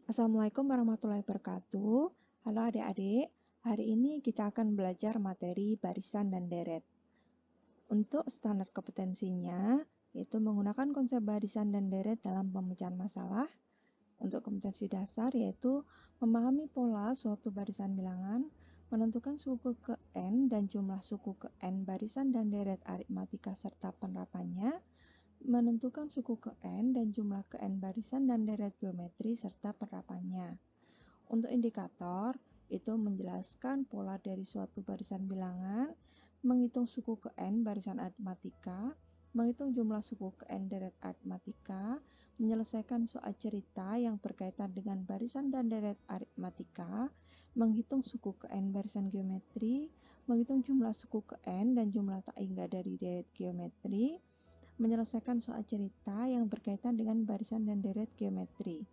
Assalamualaikum warahmatullahi wabarakatuh. Halo adik-adik, hari ini kita akan belajar materi barisan dan deret. Untuk standar kompetensinya, yaitu menggunakan konsep barisan dan deret dalam pemecahan masalah. Untuk kompetensi dasar, yaitu memahami pola suatu barisan bilangan, menentukan suku ke N dan jumlah suku ke N barisan dan deret aritmatika serta penerapannya, menentukan suku ke N dan jumlah ke N barisan dan deret geometri serta penerapannya. Untuk indikator, itu menjelaskan pola dari suatu barisan bilangan, menghitung suku ke N barisan aritmatika, menghitung jumlah suku ke N deret aritmatika, menyelesaikan soal cerita yang berkaitan dengan barisan dan deret aritmatika, menghitung suku ke N barisan geometri, menghitung jumlah suku ke N dan jumlah tak hingga dari deret geometri, menyelesaikan soal cerita yang berkaitan dengan barisan dan deret geometri.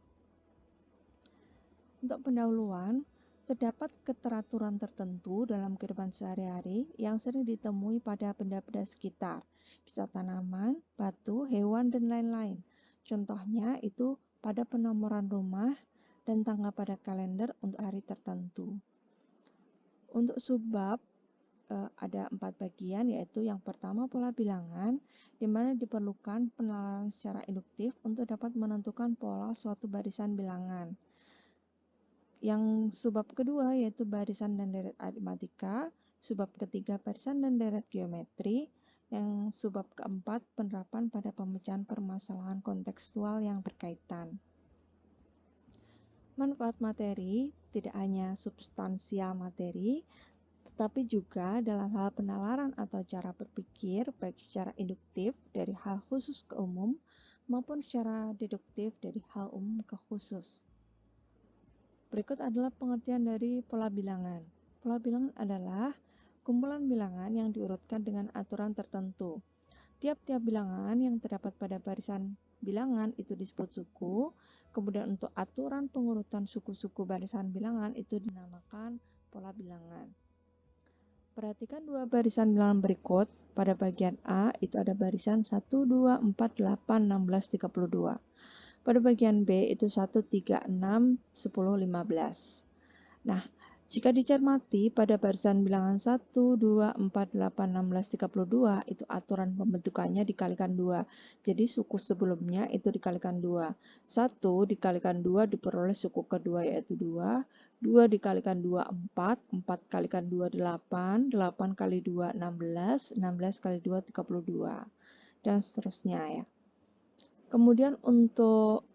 Untuk pendahuluan, terdapat keteraturan tertentu dalam kehidupan sehari-hari yang sering ditemui pada benda-benda sekitar, bisa tanaman, batu, hewan, dan lain-lain. Contohnya itu pada penomoran rumah dan tanggal pada kalender untuk hari tertentu. Untuk subbab, ada 4 bagian, yaitu yang pertama pola bilangan, di mana diperlukan penalaran secara induktif untuk dapat menentukan pola suatu barisan bilangan. Yang subbab kedua yaitu barisan dan deret aritmatika, subbab ketiga barisan dan deret geometri, yang subbab keempat penerapan pada pemecahan permasalahan kontekstual yang berkaitan. Manfaat materi tidak hanya substansial materi, tetapi juga dalam hal penalaran atau cara berpikir baik secara induktif dari hal khusus ke umum maupun secara deduktif dari hal umum ke khusus. Berikut adalah pengertian dari pola bilangan. Pola bilangan adalah kumpulan bilangan yang diurutkan dengan aturan tertentu. Tiap-tiap bilangan yang terdapat pada barisan bilangan itu disebut suku. Kemudian untuk aturan pengurutan suku-suku barisan bilangan itu dinamakan pola bilangan. Perhatikan dua barisan bilangan berikut. Pada bagian A itu ada barisan 1, 2, 4, 8, 16, 32. Pada bagian B itu 1, 3, 6, 10, 15. Nah, jika dicermati pada barisan bilangan 1, 2, 4, 8, 16, 32 itu aturan pembentukannya dikalikan 2. Jadi suku sebelumnya itu dikalikan 2. 1 dikalikan 2 diperoleh suku kedua yaitu 2. 2 dikalikan 2 4, 4 kalikan 2 8, 8 kali 2 16, 16 kali 2 32 dan seterusnya ya. Kemudian untuk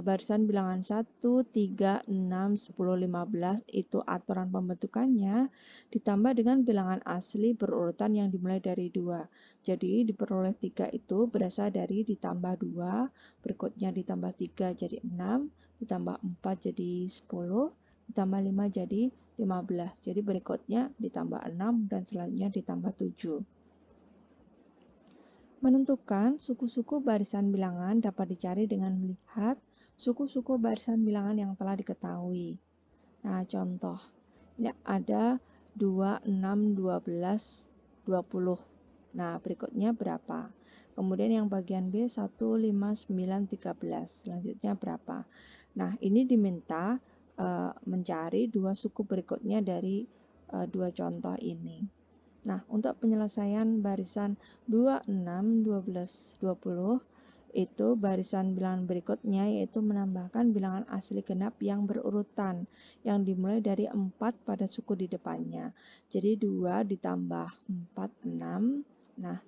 barisan bilangan 1, 3, 6, 10, 15 itu aturan pembentukannya ditambah dengan bilangan asli berurutan yang dimulai dari 2. Jadi diperoleh 3 itu berasal dari ditambah 2, berikutnya ditambah 3 jadi 6, ditambah 4 jadi 10, ditambah 5 jadi 15. Jadi berikutnya ditambah 6 dan selanjutnya ditambah 7. Menentukan suku-suku barisan bilangan dapat dicari dengan melihat suku-suku barisan bilangan yang telah diketahui. Nah, contoh. Ini ada 2, 6, 12, 20. Nah, berikutnya berapa? Kemudian yang bagian B 1, 5, 9, 13. Selanjutnya berapa? Nah, ini diminta mencari dua suku berikutnya dari dua contoh ini. Nah, untuk penyelesaian barisan 2, 6, 12, 20 itu barisan bilangan berikutnya yaitu menambahkan bilangan asli genap yang berurutan yang dimulai dari 4 pada suku di depannya. Jadi 2 ditambah 4, 6. Nah,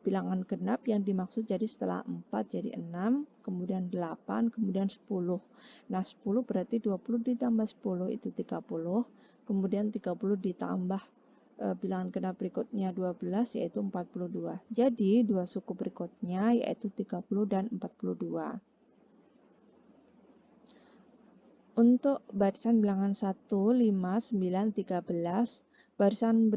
bilangan genap yang dimaksud jadi setelah 4 jadi 6, kemudian 8, kemudian 10. Nah, 10 berarti 20 ditambah 10 itu 30, kemudian 30 ditambah bilangan genap berikutnya 12 yaitu 42. Jadi dua suku berikutnya yaitu 30 dan 42. Untuk barisan bilangan 1, 5, 9, 13, barisan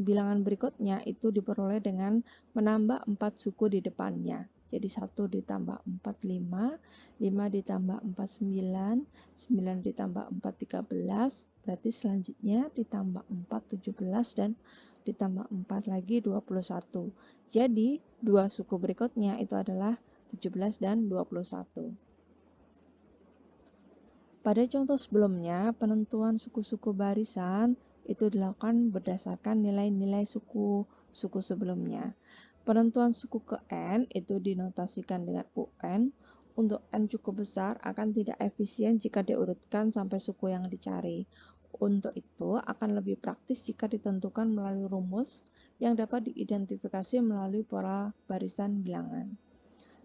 bilangan berikutnya itu diperoleh dengan menambah 4 suku di depannya. Jadi 1 ditambah 4, 5, 5 ditambah 4, 9, 9 ditambah 4, 13, berarti selanjutnya ditambah 4, 17, dan ditambah 4 lagi 21. Jadi dua suku berikutnya itu adalah 17 dan 21. Pada contoh sebelumnya, penentuan suku-suku barisan itu dilakukan berdasarkan nilai-nilai suku sebelumnya. Penentuan suku ke N itu dinotasikan dengan UN. Untuk N cukup besar akan tidak efisien jika diurutkan sampai suku yang dicari. Untuk itu akan lebih praktis jika ditentukan melalui rumus yang dapat diidentifikasi melalui pola barisan bilangan.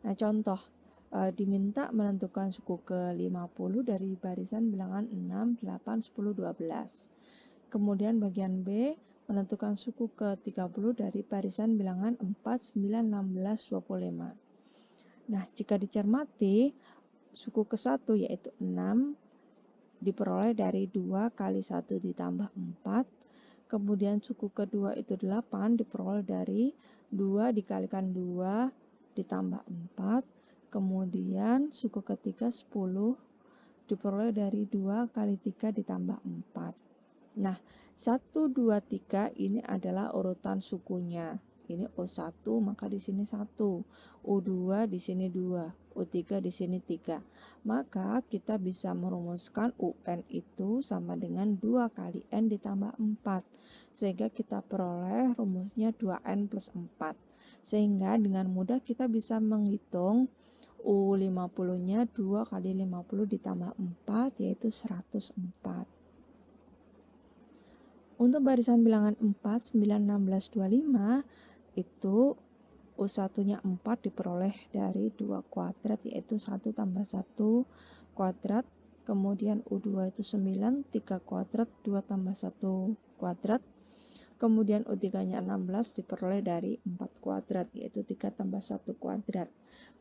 Nah, contoh, diminta menentukan suku ke-50 dari barisan bilangan 6, 8, 10, 12. Kemudian bagian B menentukan suku ke-30 dari barisan bilangan 4, 9, 16, 25. Nah, jika dicermati, suku ke-1 yaitu 6 diperoleh dari 2 kali 1 ditambah 4. Kemudian suku kedua itu 8 diperoleh dari 2 dikalikan 2 ditambah 4. Kemudian suku ketiga 10 diperoleh dari 2 kali 3 ditambah 4. Nah, 1, 2, 3 ini adalah urutan sukunya. Ini U1, maka di sini 1. U2 di sini 2. U3 di sini 3. Maka kita bisa merumuskan UN itu sama dengan 2 kali N ditambah 4. Sehingga kita peroleh rumusnya 2N plus 4. Sehingga dengan mudah kita bisa menghitung U50-nya 2 kali 50 ditambah 4 yaitu 104. Untuk barisan bilangan 4, 9, 16, 25 itu U1-nya 4 diperoleh dari 2 kuadrat yaitu 1 tambah 1 kuadrat. Kemudian U2 itu 9, 3 kuadrat, 2 tambah 1 kuadrat. Kemudian U3-nya 16 diperoleh dari 4 kuadrat yaitu 3 tambah 1 kuadrat.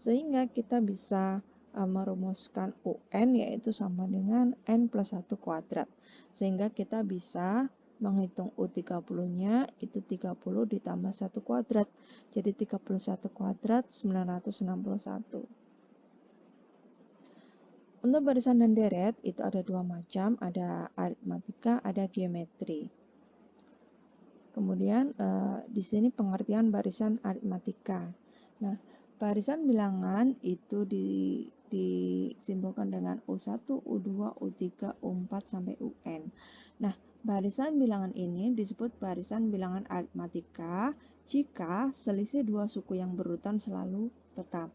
Sehingga kita bisa merumuskan UN yaitu sama dengan N plus 1 kuadrat. Sehingga kita bisa menghitung U30-nya itu 30 ditambah 1 kuadrat. Jadi 31 kuadrat 961. Untuk barisan dan deret itu ada dua macam, ada aritmatika, ada geometri. Kemudian di sini pengertian barisan aritmatika. Nah, barisan bilangan itu disimbolkan dengan U1, U2, U3, U4 sampai UN. Nah, barisan bilangan ini disebut barisan bilangan aritmatika jika selisih dua suku yang berurutan selalu tetap.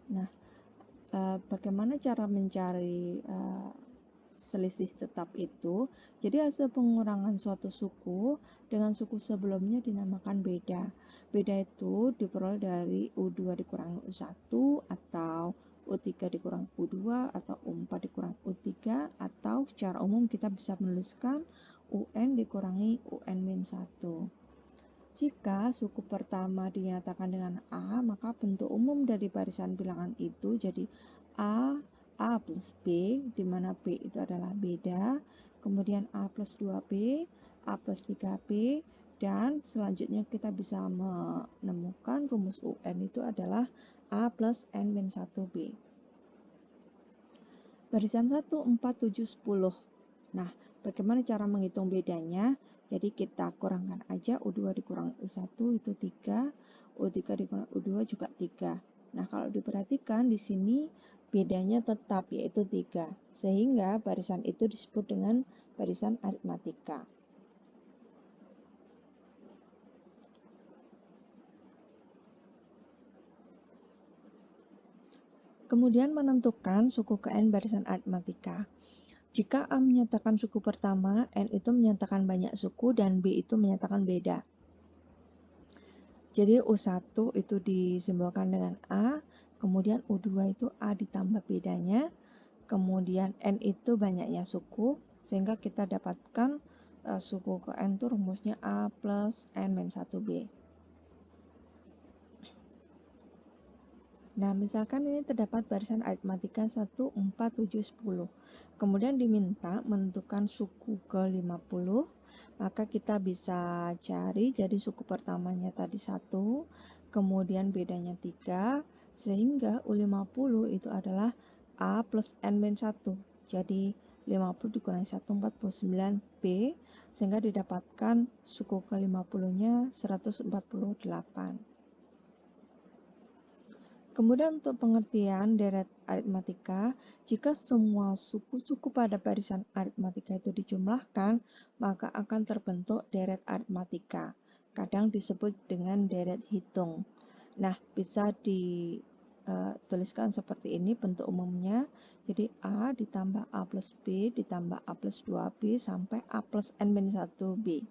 Nah, bagaimana cara mencari selisih tetap itu? Jadi hasil pengurangan suatu suku dengan suku sebelumnya dinamakan beda. Beda itu diperoleh dari U2 dikurangi U1 atau U3 dikurangi U2 atau U4 dikurangi U3 atau secara umum kita bisa menuliskan UN dikurangi UN-1. Jika suku pertama dinyatakan dengan A, maka bentuk umum dari barisan bilangan itu jadi A plus B, di mana B itu adalah beda, kemudian A plus 2B, A plus 3B, dan selanjutnya kita bisa menemukan rumus UN itu adalah A plus N-1B. Barisan 1, 4, 7, 10. Nah, bagaimana cara menghitung bedanya? Jadi kita kurangkan aja U2 dikurangi U1 itu 3, U3 dikurangi U2 juga 3. Nah, kalau diperhatikan di sini bedanya tetap yaitu 3. Sehingga barisan itu disebut dengan barisan aritmatika. Kemudian menentukan suku ke N barisan aritmatika. Jika A menyatakan suku pertama, N itu menyatakan banyak suku dan B itu menyatakan beda. Jadi U1 itu disimbolkan dengan A, kemudian U2 itu A ditambah bedanya, kemudian N itu banyaknya suku, sehingga kita dapatkan suku ke N itu rumusnya A plus N-1B. Nah, misalkan ini terdapat barisan aritmatika 1, 4, 7, 10. Kemudian diminta menentukan suku ke-50, maka kita bisa cari, jadi suku pertamanya tadi 1, kemudian bedanya 3, sehingga U50 itu adalah A plus N-1. Jadi 50 dikurangi 1, 49B, sehingga didapatkan suku ke-50-nya 148. Kemudian untuk pengertian deret aritmatika, jika semua suku-suku pada barisan aritmatika itu dijumlahkan, maka akan terbentuk deret aritmatika. Kadang disebut dengan deret hitung. Nah, bisa dituliskan seperti ini bentuk umumnya. Jadi A ditambah A plus B ditambah A plus 2B sampai A plus N-1B.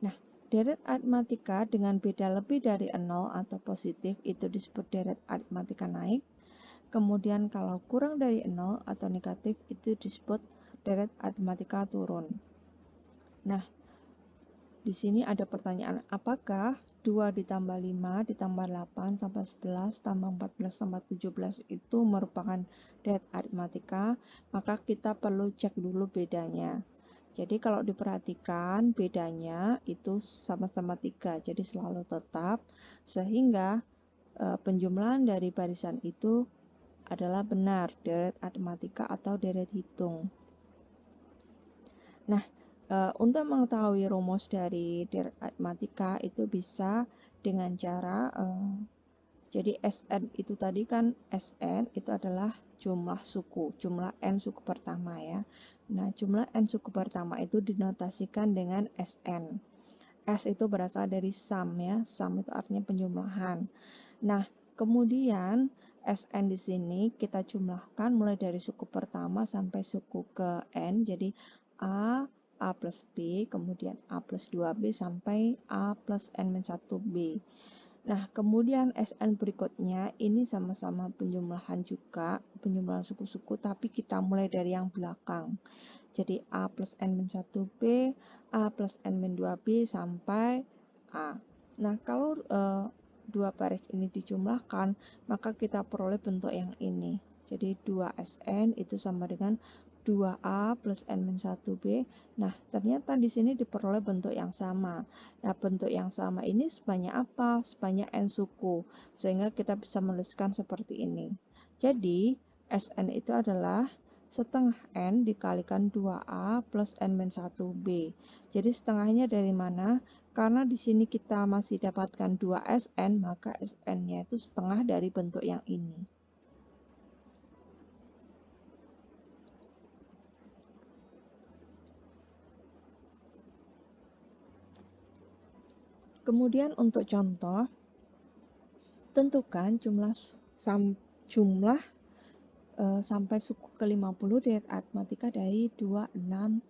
Nah, deret aritmatika dengan beda lebih dari 0 atau positif itu disebut deret aritmatika naik. Kemudian kalau kurang dari 0 atau negatif itu disebut deret aritmatika turun. Nah, di sini ada pertanyaan, apakah 2 ditambah 5 ditambah 8 tambah 11 tambah 14 tambah 17 itu merupakan deret aritmatika? Maka kita perlu cek dulu bedanya. Jadi kalau diperhatikan bedanya itu sama-sama 3, jadi selalu tetap, sehingga penjumlahan dari barisan itu adalah benar, deret aritmatika atau deret hitung. Nah, untuk mengetahui rumus dari deret aritmatika itu bisa dengan cara jadi Sn itu tadi kan Sn itu adalah jumlah suku, jumlah n suku pertama ya. Nah, jumlah n suku pertama itu dinotasikan dengan Sn. S itu berasal dari sum ya, sum itu artinya penjumlahan. Nah, kemudian Sn di sini kita jumlahkan mulai dari suku pertama sampai suku ke n, jadi A plus B, kemudian A plus 2B sampai A plus N-1B. Nah, kemudian Sn berikutnya ini sama-sama penjumlahan juga, penjumlahan suku-suku, tapi kita mulai dari yang belakang. Jadi A plus N-1B, A plus N-2B sampai A. Nah, kalau dua baris ini dijumlahkan, maka kita peroleh bentuk yang ini. Jadi 2Sn itu sama dengan 2A plus N-1B. Nah, ternyata di sini diperoleh bentuk yang sama. Nah, bentuk yang sama ini sebanyak apa? Sebanyak N suku. Sehingga kita bisa menuliskan seperti ini. Jadi, Sn itu adalah setengah N dikalikan 2A plus N-1B. Jadi setengahnya dari mana? Karena di sini kita masih dapatkan 2Sn, maka Sn-nya itu setengah dari bentuk yang ini. Kemudian untuk contoh, tentukan jumlah sampai suku ke-50 deret aritmatika dari 2, 6,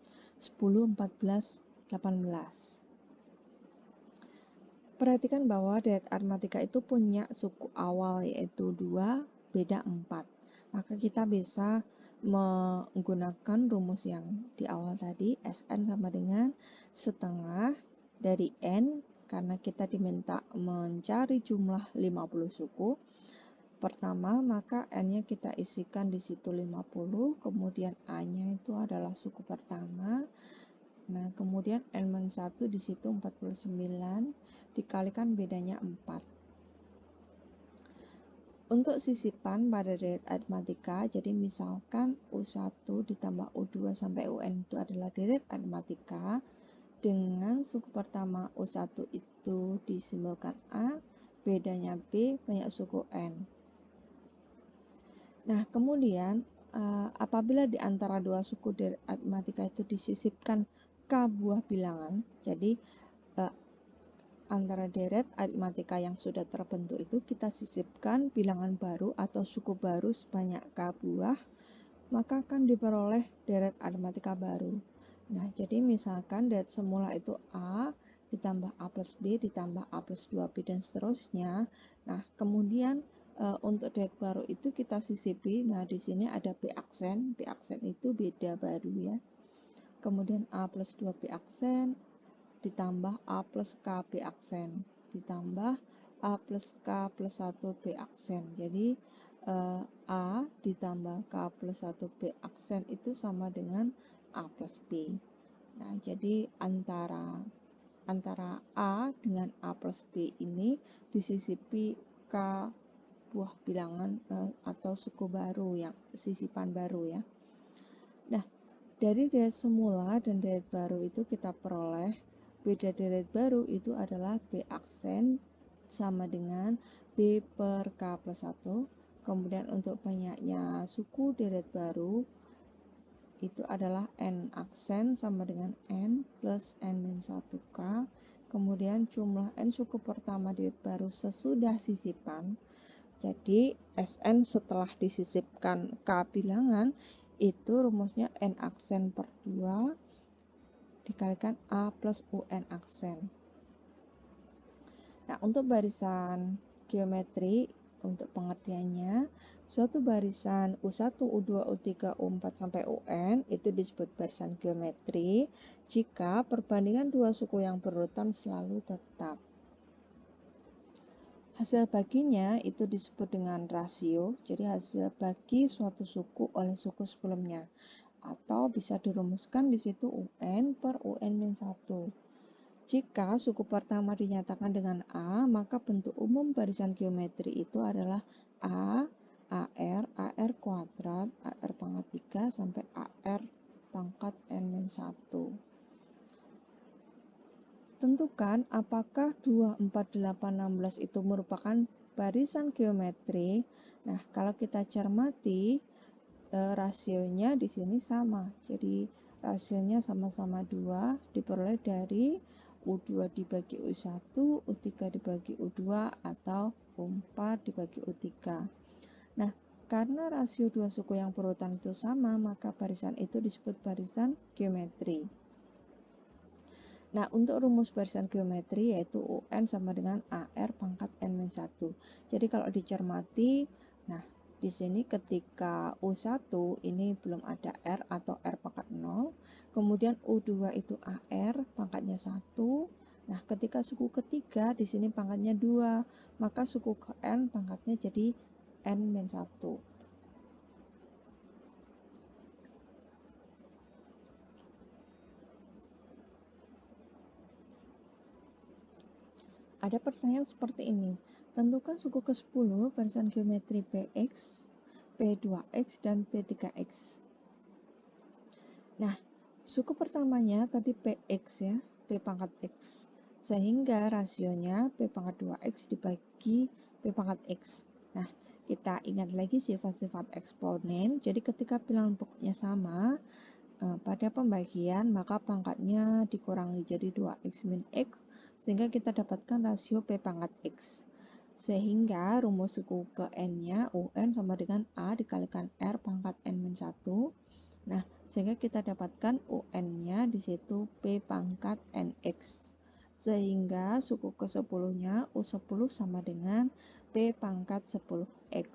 10, 14, 18. Perhatikan bahwa deret aritmatika itu punya suku awal yaitu 2, beda 4. Maka kita bisa menggunakan rumus yang di awal tadi, Sn sama dengan setengah dari N, karena kita diminta mencari jumlah 50 suku. Pertama, maka N-nya kita isikan di situ 50, kemudian A-nya itu adalah suku pertama. Nah, kemudian N-1 di situ 49, dikalikan bedanya 4. Untuk sisipan pada deret aritmatika, jadi misalkan U1 ditambah U2 sampai UN itu adalah deret aritmatika, dengan suku pertama U1 itu disimbolkan A, bedanya B, banyak suku N. Nah, kemudian apabila di antara dua suku deret aritmatika itu disisipkan K buah bilangan, jadi antara deret aritmatika yang sudah terbentuk itu kita sisipkan bilangan baru atau suku baru sebanyak K buah, maka akan diperoleh deret aritmatika baru. Nah, jadi misalkan deret semula itu A ditambah A plus B ditambah A plus 2B dan seterusnya. Nah, kemudian untuk deret baru itu kita sisipi. Nah, di sini ada B aksen. B aksen itu beda baru ya. Kemudian A plus 2B aksen ditambah A plus K B aksen ditambah A plus K plus 1 B aksen. Jadi A ditambah K plus 1 B aksen itu sama dengan A plus B. Nah, jadi antara A dengan A plus B ini disisipi K buah bilangan atau suku baru, yang sisipan baru ya. Nah, dari deret semula dan deret baru itu kita peroleh beda deret baru itu adalah B aksen sama dengan B per K plus 1. Kemudian untuk banyaknya suku deret baru itu adalah N aksen sama dengan N plus N-1K. Kemudian jumlah N suku pertama deret baru sesudah sisipan. Jadi Sn setelah disisipkan K bilangan itu rumusnya N aksen per 2 dikalikan A plus UN aksen. Nah, untuk barisan geometri, untuk pengertiannya, suatu barisan U1, U2, U3, U4 sampai UN itu disebut barisan geometri jika perbandingan dua suku yang berurutan selalu tetap. Hasil baginya itu disebut dengan rasio, jadi hasil bagi suatu suku oleh suku sebelumnya. Atau bisa dirumuskan di situ UN per UN-1. Jika suku pertama dinyatakan dengan A, maka bentuk umum barisan geometri itu adalah A, AR kuadrat, AR pangkat 3 sampai AR pangkat N-1. Tentukan apakah 2, 4, 8, 16 itu merupakan barisan geometri. Nah, kalau kita cermati, rasionya di sini sama. Jadi, rasionya sama-sama 2 diperoleh dari U2 dibagi U1, U3 dibagi U2, atau U4 dibagi U3. Nah, karena rasio dua suku yang berurutan itu sama, maka barisan itu disebut barisan geometri. Nah, untuk rumus barisan geometri yaitu UN sama dengan AR pangkat N-1. Jadi kalau dicermati, nah di sini ketika U1 ini belum ada R atau R pangkat 0, kemudian U2 itu AR pangkatnya 1. Nah, ketika suku ketiga di sini pangkatnya 2, maka suku ke N pangkatnya jadi N-1. Ada pertanyaan seperti ini. Tentukan suku ke-10 barisan geometri Px, P2x, dan P3x. Nah, suku pertamanya tadi Px ya, P pangkat x. Sehingga rasionya P pangkat 2x dibagi P pangkat x. Nah, kita ingat lagi sifat-sifat eksponen. Jadi ketika bilangan pokoknya sama, pada pembagian maka pangkatnya dikurangi jadi 2x min x, sehingga kita dapatkan rasio P pangkat x. Sehingga rumus suku ke N-nya UN sama dengan A dikalikan R pangkat N-1. Nah, sehingga kita dapatkan UN-nya di situ P pangkat NX. Sehingga suku ke-10-nya U10 sama dengan P pangkat 10X.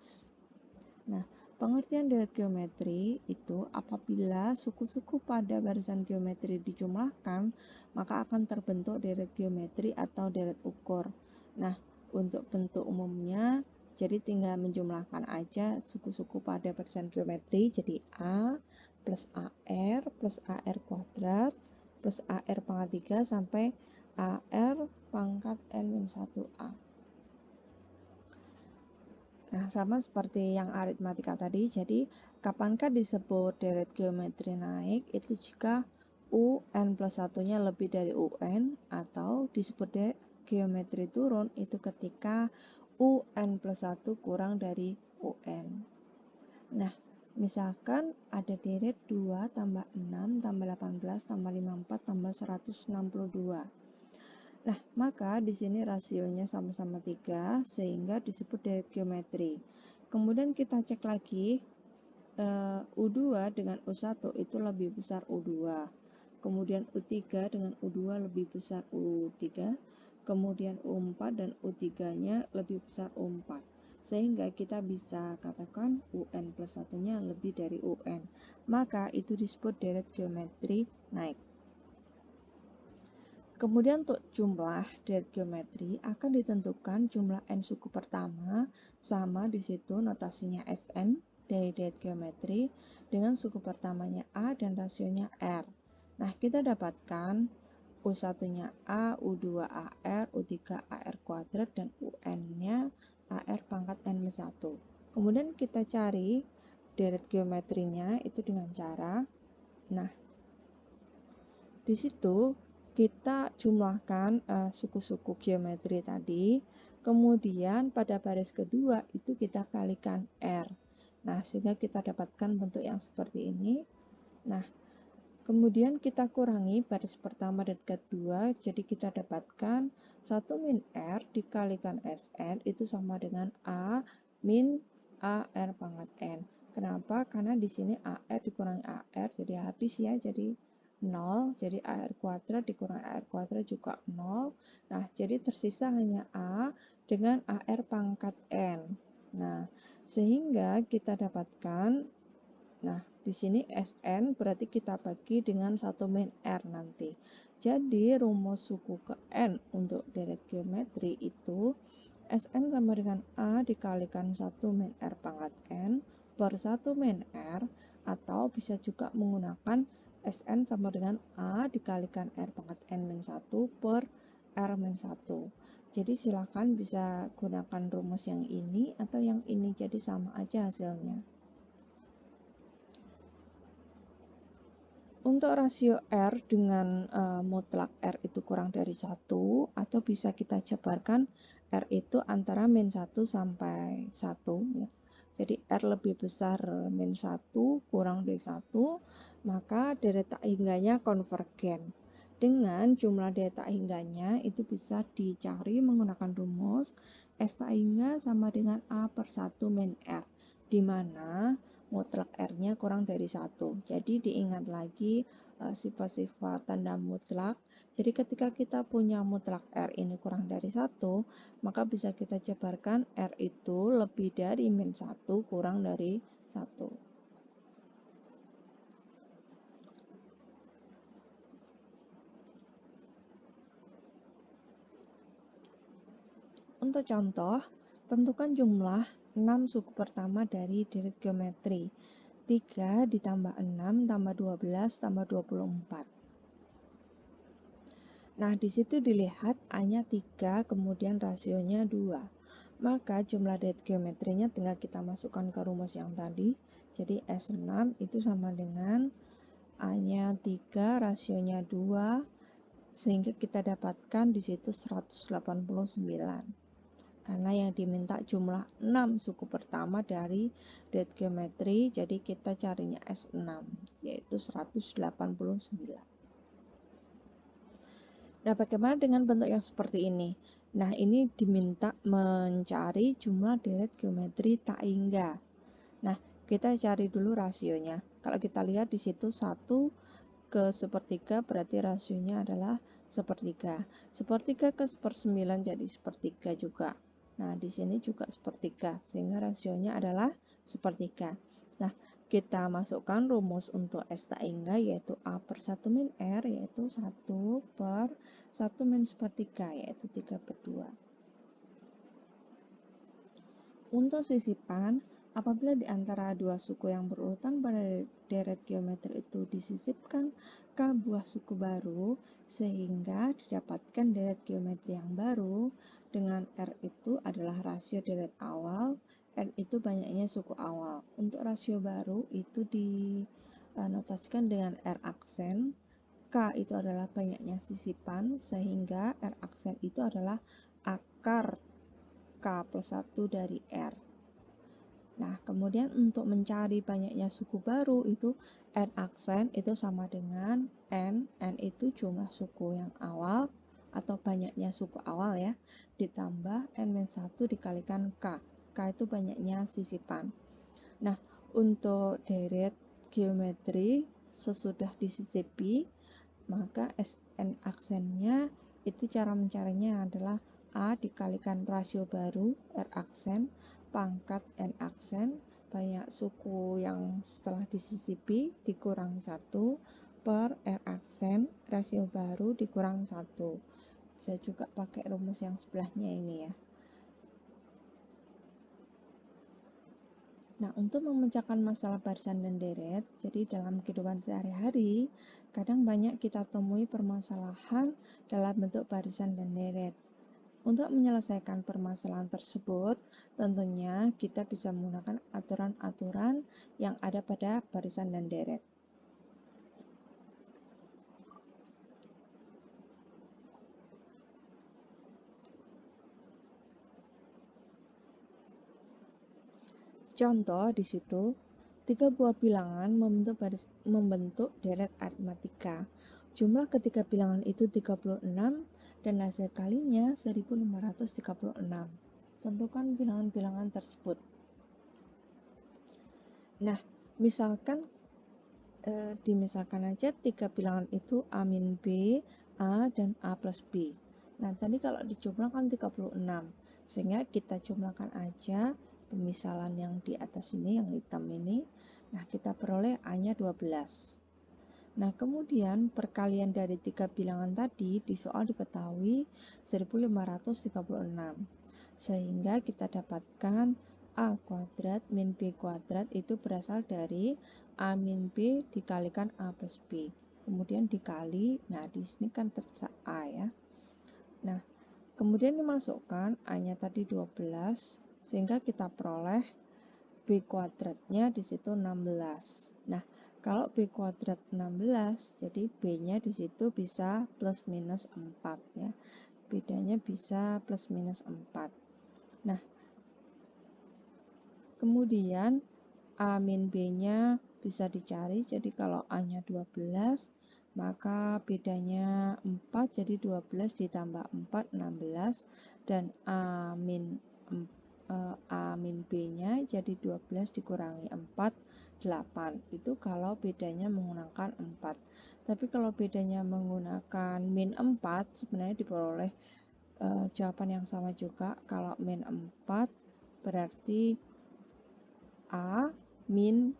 Nah, pengertian deret geometri itu apabila suku-suku pada barisan geometri dijumlahkan, maka akan terbentuk deret geometri atau deret ukur. Nah, untuk bentuk umumnya, jadi tinggal menjumlahkan aja suku-suku pada barisan geometri, jadi A plus AR kuadrat plus AR pangkat 3 sampai AR pangkat N-1A. Nah, sama seperti yang aritmatika tadi, jadi kapankah disebut deret geometri naik? Itu jika UN plus 1-nya lebih dari UN, atau disebut deret geometri turun itu ketika UN plus 1 kurang dari UN. Nah, misalkan ada deret 2 tambah 6 tambah 18 tambah 54 tambah 162. Nah, maka di sini rasionya sama-sama 3 sehingga disebut deret geometri. Kemudian kita cek lagi U2 dengan U1 itu lebih besar U2. Kemudian U3 dengan U2 lebih besar U3. Kemudian U4 dan U3-nya lebih besar U4. Sehingga kita bisa katakan UN plus 1-nya lebih dari UN. Maka itu disebut deret geometri naik. Kemudian untuk jumlah deret geometri akan ditentukan jumlah n suku pertama sama di situ notasinya Sn dari deret geometri dengan suku pertamanya A dan rasionya R. Nah, kita dapatkan U1-nya A, U2 AR, U3 AR kuadrat, dan UN-nya AR pangkat N-1. Kemudian kita cari deret geometrinya itu dengan cara, nah, di situ kita jumlahkan suku-suku geometri tadi, Kemudian pada baris kedua itu kita kalikan R. Nah, sehingga kita dapatkan bentuk yang seperti ini. Nah, kemudian kita kurangi baris pertama dan kedua, jadi kita dapatkan 1 min R dikalikan Sn itu sama dengan A min AR pangkat N. Kenapa? Karena di sini AR dikurangi AR, jadi habis ya, jadi 0, jadi AR kuadrat dikurangi AR kuadrat juga 0. Nah, jadi tersisa hanya A dengan AR pangkat N. Nah, sehingga kita dapatkan, nah, di sini Sn berarti kita bagi dengan 1 min R nanti. Jadi, rumus suku ke N untuk deret geometri itu Sn sama dengan A dikalikan 1 min R pangkat N per 1 min R, atau bisa juga menggunakan Sn sama dengan A dikalikan R pangkat N min 1 per R min 1. Jadi silakan bisa gunakan rumus yang ini atau yang ini, jadi sama aja hasilnya. Untuk rasio R dengan mutlak R itu kurang dari 1, atau bisa kita jabarkan R itu antara min 1 sampai 1 ya. Jadi R lebih besar min 1 kurang dari 1, maka deret tak hingganya konvergen. Dengan jumlah deret tak hingganya itu bisa dicari menggunakan rumus S tak hingga sama dengan A per 1 min R, di mana mutlak R-nya kurang dari 1. Jadi diingat lagi sifat-sifat tanda mutlak. Jadi ketika kita punya mutlak R ini kurang dari 1, maka bisa kita jabarkan R itu lebih dari min 1 kurang dari 1. Untuk contoh, tentukan jumlah 6 suku pertama dari deret geometri. 3 ditambah 6 tambah 12 tambah 24. Nah, di situ dilihat A-nya 3, kemudian rasionya 2. Maka jumlah deret geometrinya tinggal kita masukkan ke rumus yang tadi. Jadi S6 itu sama dengan A-nya 3, rasionya 2, sehingga kita dapatkan di situ 189. Karena yang diminta jumlah 6 suku pertama dari deret geometri, jadi kita carinya S6, yaitu 189. Nah, bagaimana dengan bentuk yang seperti ini? Nah, ini diminta mencari jumlah deret geometri tak hingga. Nah, kita cari dulu rasionya. Kalau kita lihat di situ 1 ke sepertiga berarti rasionya adalah sepertiga. Sepertiga ke sepersembilan jadi sepertiga juga. Nah, di sini juga sepertiga, sehingga rasionya adalah sepertiga. Nah, kita masukkan rumus untuk S tak hingga, yaitu A per 1 min R, yaitu 1 per 1 min sepertiga, yaitu 3 per 2. Untuk sisipan, apabila di antara dua suku yang berurutan pada deret geometri itu disisipkan ke buah suku baru, sehingga didapatkan deret geometri yang baru, dengan R itu adalah rasio deret awal, N itu banyaknya suku awal. Untuk rasio baru itu dinotasikan dengan R aksen, K itu adalah banyaknya sisipan, sehingga R aksen itu adalah akar K plus 1 dari R. Nah, kemudian untuk mencari banyaknya suku baru itu N aksen itu sama dengan N itu jumlah suku yang awal atau banyaknya suku awal ya, ditambah N-1 dikalikan K. K itu banyaknya sisipan. Nah, untuk deret geometri sesudah disisipi, maka Sn aksennya itu cara mencarinya adalah A dikalikan rasio baru R aksen pangkat N aksen banyak suku yang setelah disisipi dikurang 1 per R aksen rasio baru dikurang 1. Bisa juga pakai rumus yang sebelahnya ini ya. Nah, untuk memecahkan masalah barisan dan deret, jadi dalam kehidupan sehari-hari, kadang banyak kita temui permasalahan dalam bentuk barisan dan deret. Untuk menyelesaikan permasalahan tersebut, tentunya kita bisa menggunakan aturan-aturan yang ada pada barisan dan deret. Contoh di situ, 3 buah bilangan membentuk deret aritmatika. Jumlah ketiga bilangan itu 36 dan hasil kalinya 1536. Tentukan bilangan-bilangan tersebut. Nah, misalkan dimisalkan aja 3 bilangan itu A min B, A, dan A plus B. Nah, tadi kalau dijumlah kan 36, sehingga kita jumlahkan aja pemisalan yang di atas ini, yang hitam ini. Nah, kita peroleh A-nya 12. Nah, kemudian perkalian dari 3 bilangan tadi di soal diketahui 1536. Sehingga kita dapatkan A kuadrat min B kuadrat itu berasal dari A min B dikalikan A plus B. Kemudian dikali, nah di sini kan tersa A ya. Nah, kemudian dimasukkan A-nya tadi 12, sehingga kita peroleh B kuadratnya di situ 16. Nah, kalau B kuadrat 16, jadi B-nya di situ bisa plus minus 4 ya. Bedanya bisa plus minus 4. Nah, kemudian A min B-nya bisa dicari, jadi kalau A-nya 12, maka bedanya 4, jadi 12 ditambah 4, 16, dan A min B-nya jadi 12 dikurangi 4, 8. Itu kalau bedanya menggunakan 4. Tapi kalau bedanya menggunakan min 4, sebenarnya diperoleh jawaban yang sama juga. Kalau min 4 berarti A min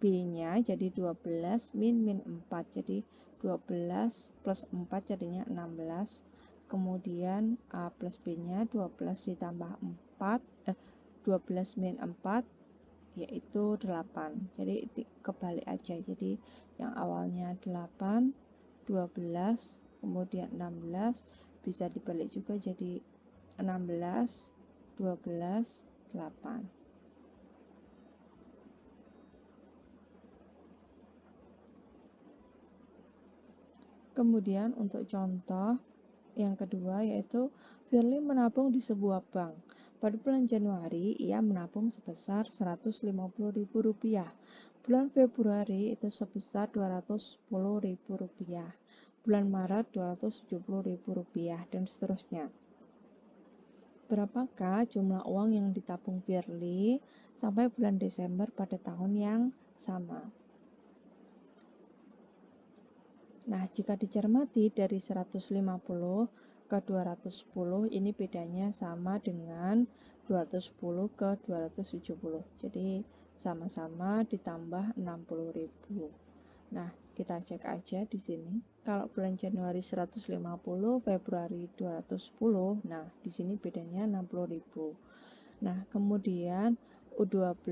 B-nya jadi 12 min 4, jadi 12 plus 4 jadinya 16. Kemudian A plus B-nya 12 ditambah 4, 12 min 4 yaitu 8. Jadi kebalik aja, jadi yang awalnya 8, 12, kemudian 16, bisa dibalik juga jadi 16, 12, 8. Kemudian untuk contoh yang kedua yaitu Firly menabung di sebuah bank. Pada bulan Januari ia menabung sebesar Rp150.000. Bulan Februari itu sebesar Rp210.000. Bulan Maret Rp270.000 dan seterusnya. Berapakah jumlah uang yang ditabung Firly sampai bulan Desember pada tahun yang sama? Nah, jika dicermati dari 150 ke 210, ini bedanya sama dengan 210 ke 270. Jadi, sama-sama ditambah 60.000. Nah, kita cek aja di sini. Kalau bulan Januari 150, Februari 210, nah di sini bedanya 60.000. Nah, kemudian U12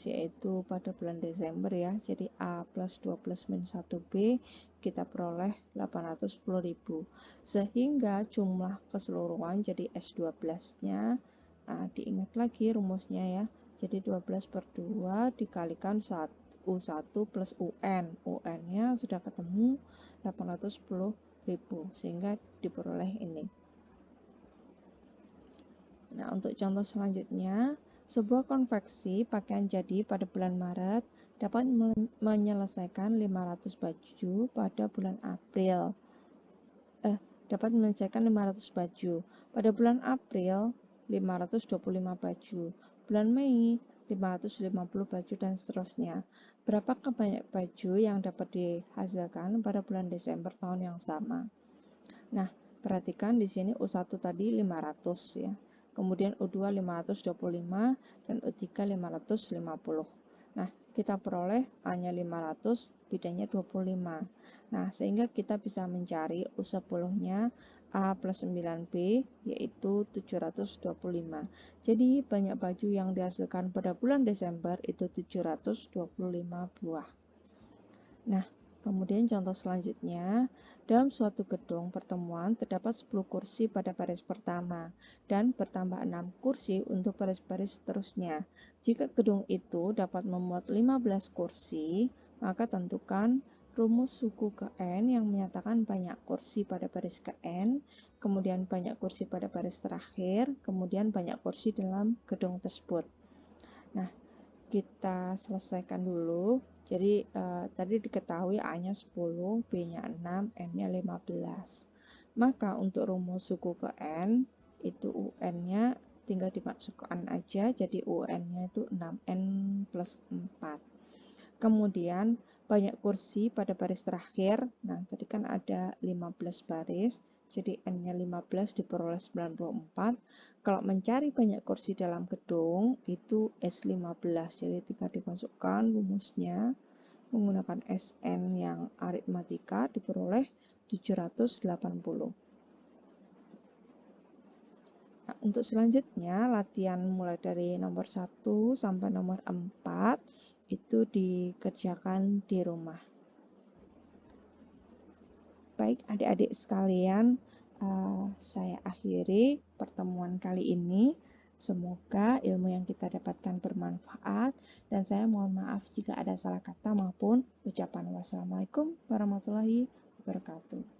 yaitu pada bulan Desember ya, jadi A plus 2 plus min 1B kita peroleh 810.000, sehingga jumlah keseluruhan jadi S12-nya, nah diingat lagi rumusnya ya, jadi 12 per 2 dikalikan U1 plus UN, UN-nya sudah ketemu 810.000, sehingga diperoleh ini. Nah, untuk contoh selanjutnya, sebuah konveksi pakaian jadi pada bulan Maret dapat menyelesaikan 500 baju pada bulan April. Dapat menyelesaikan 500 baju. Pada bulan April, 525 baju. Bulan Mei, 550 baju dan seterusnya. Berapakah banyak baju yang dapat dihasilkan pada bulan Desember tahun yang sama? Nah, perhatikan di sini U1 tadi 500 ya. Kemudian U2 525 dan U3 550. Nah, kita peroleh A-nya 500, bedanya 25. Nah, sehingga kita bisa mencari U10-nya A plus 9B yaitu 725. Jadi banyak baju yang dihasilkan pada bulan Desember itu 725 buah. Nah, kemudian contoh selanjutnya, dalam suatu gedung pertemuan terdapat 10 kursi pada baris pertama dan bertambah 6 kursi untuk baris-baris seterusnya. Jika gedung itu dapat memuat 15 kursi, maka tentukan rumus suku ke N yang menyatakan banyak kursi pada baris ke N, kemudian banyak kursi pada baris terakhir, kemudian banyak kursi dalam gedung tersebut. Nah, kita selesaikan dulu. Jadi tadi diketahui A-nya 10, B-nya 6, N-nya 15. Maka untuk rumus suku ke N, itu UN-nya tinggal dimasukkan aja, jadi UN-nya itu 6N plus 4. Kemudian banyak kursi pada baris terakhir. Nah, tadi kan ada 15 baris, jadi N-nya 15 diperoleh 94. Kalau mencari banyak kursi dalam gedung, itu S15. Jadi tinggal dimasukkan rumusnya menggunakan SN yang aritmatika diperoleh 780. Nah, untuk selanjutnya, latihan mulai dari nomor 1 sampai nomor 4 itu dikerjakan di rumah. Baik adik-adik sekalian, saya akhiri pertemuan kali ini. Semoga ilmu yang kita dapatkan bermanfaat, dan saya mohon maaf jika ada salah kata maupun ucapan. Wassalamualaikum warahmatullahi wabarakatuh.